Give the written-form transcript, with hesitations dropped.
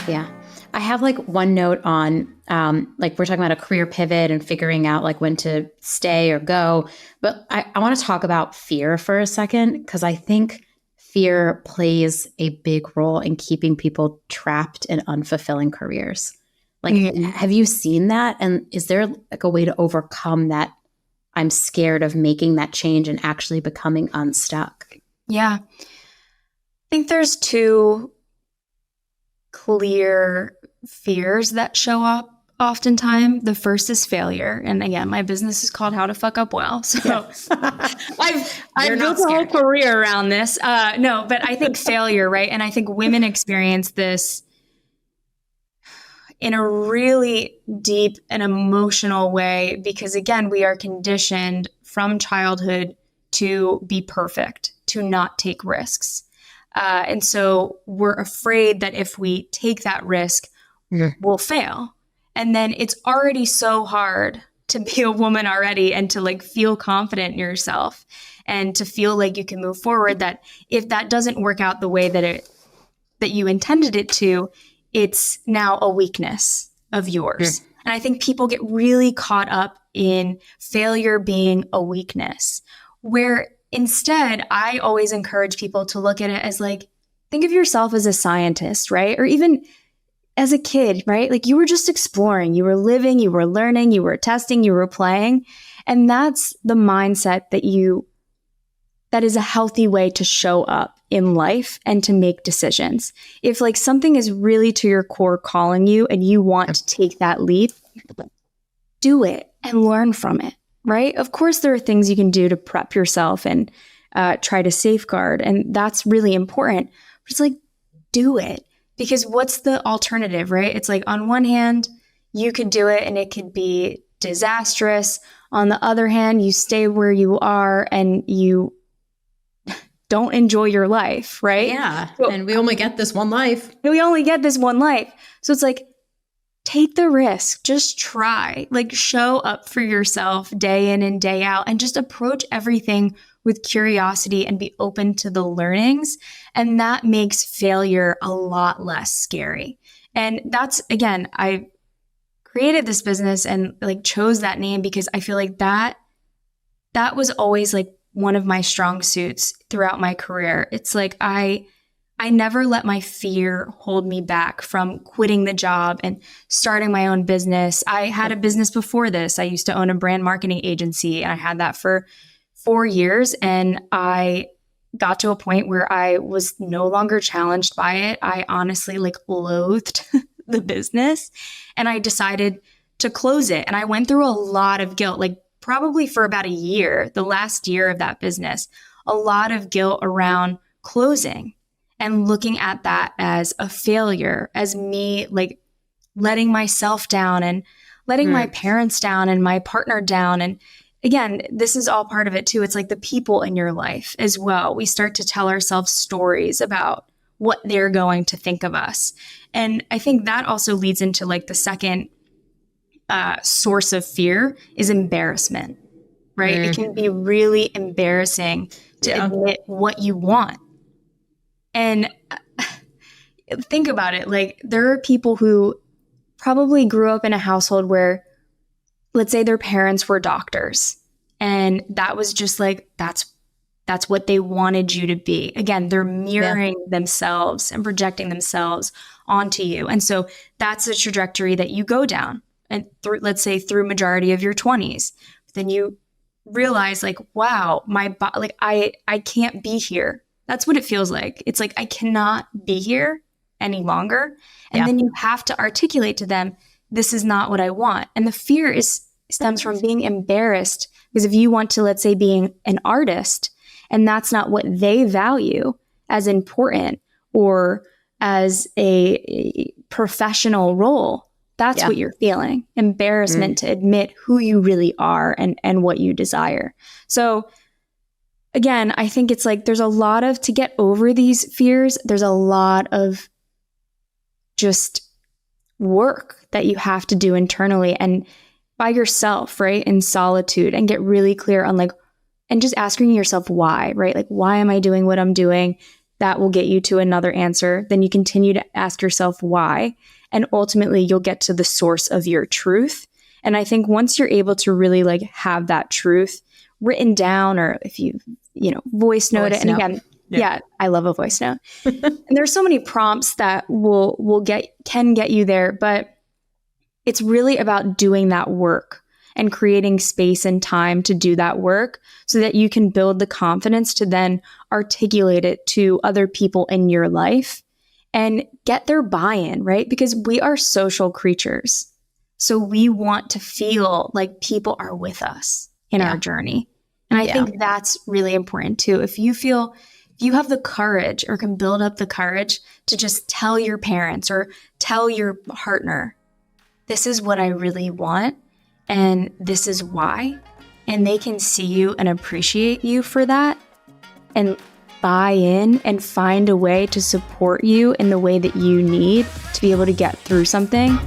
Yeah. I have like one note on, like we're talking about a career pivot and figuring out like when to stay or go. But I want to talk about fear for a second, because I think fear plays a big role in keeping people trapped in unfulfilling careers. Like, have you seen that? And is there like a way to overcome that? I'm scared of making that change and actually becoming unstuck. Yeah. I think there's two clear fears that show up oftentimes. The first is failure. And again, my business is called How to Fuck Up Well. So I've built a whole career around this. No, but I think failure, right? And I think women experience this in a really deep and emotional way, because again, we are conditioned from childhood to be perfect, to not take risks. And so we're afraid that if we take that risk, we'll fail. And then it's already so hard to be a woman already and to like feel confident in yourself and to feel like you can move forward, that if that doesn't work out the way that you intended it to, it's now a weakness of yours. And I think people get really caught up in failure being a weakness, where instead I always encourage people to look at it as like, think of yourself as a scientist, right? Or even as a kid, right? Like you were just exploring, you were living, you were learning, you were testing, you were playing. And that's the mindset that is a healthy way to show up in life and to make decisions. If like something is really to your core calling you and you want to take that leap, do it and learn from it, right? Of course, there are things you can do to prep yourself and try to safeguard. And that's really important. But it's like, do it. Because what's the alternative, right? It's like on one hand, you could do it and it could be disastrous. On the other hand, you stay where you are and you don't enjoy your life, right? Yeah. And we only get this one life. So it's like, take the risk, just try, like show up for yourself day in and day out and just approach everything with curiosity and be open to the learnings. And that makes failure a lot less scary. And that's, again, I created this business and like chose that name because I feel like that was always like one of my strong suits throughout my career. It's like I never let my fear hold me back from quitting the job and starting my own business. I had a business before this. I used to own a brand marketing agency and I had that for 4 years. And I got to a point where I was no longer challenged by it. I honestly like loathed the business and I decided to close it. And I went through a lot of guilt, like probably for about a year, the last year of that business, a lot of guilt around closing and looking at that as a failure, as me like letting myself down and letting my parents down and my partner down. And again, this is all part of it too. It's like the people in your life as well. We start to tell ourselves stories about what they're going to think of us. And I think that also leads into like the second source of fear is embarrassment, right? It can be really embarrassing to admit what you want. And think about it. Like there are people who probably grew up in a household where, let's say their parents were doctors and that was just like, that's what they wanted you to be. Again, they're mirroring themselves and projecting themselves onto you. And so that's the trajectory that you go down. And let's say through majority of your 20s, then you realize like, wow, like I can't be here. That's what it feels like. It's like, I cannot be here any longer. And then you have to articulate to them, this is not what I want. And the fear stems from being embarrassed because if you want to, let's say, being an artist and that's not what they value as important or as a professional role, that's what you're feeling. Embarrassment to admit who you really are and what you desire. So again, I think it's like there's a lot of, to get over these fears, there's a lot of just work that you have to do internally and by yourself, right? In solitude and get really clear on like, and just asking yourself why, right? Like, why am I doing what I'm doing? that will get you to another answer. Then you continue to ask yourself why. And ultimately, you'll get to the source of your truth. And I think once you're able to really like have that truth written down, or if you voice note it. And again, yeah, I love a voice note. And there's so many prompts that can get you there, but it's really about doing that work and creating space and time to do that work so that you can build the confidence to then articulate it to other people in your life and get their buy-in, right? Because we are social creatures. So we want to feel like people are with us in our journey. And I think that's really important too. If you have the courage or can build up the courage to just tell your parents or tell your partner, this is what I really want and this is why, and they can see you and appreciate you for that and buy in and find a way to support you in the way that you need to be able to get through something,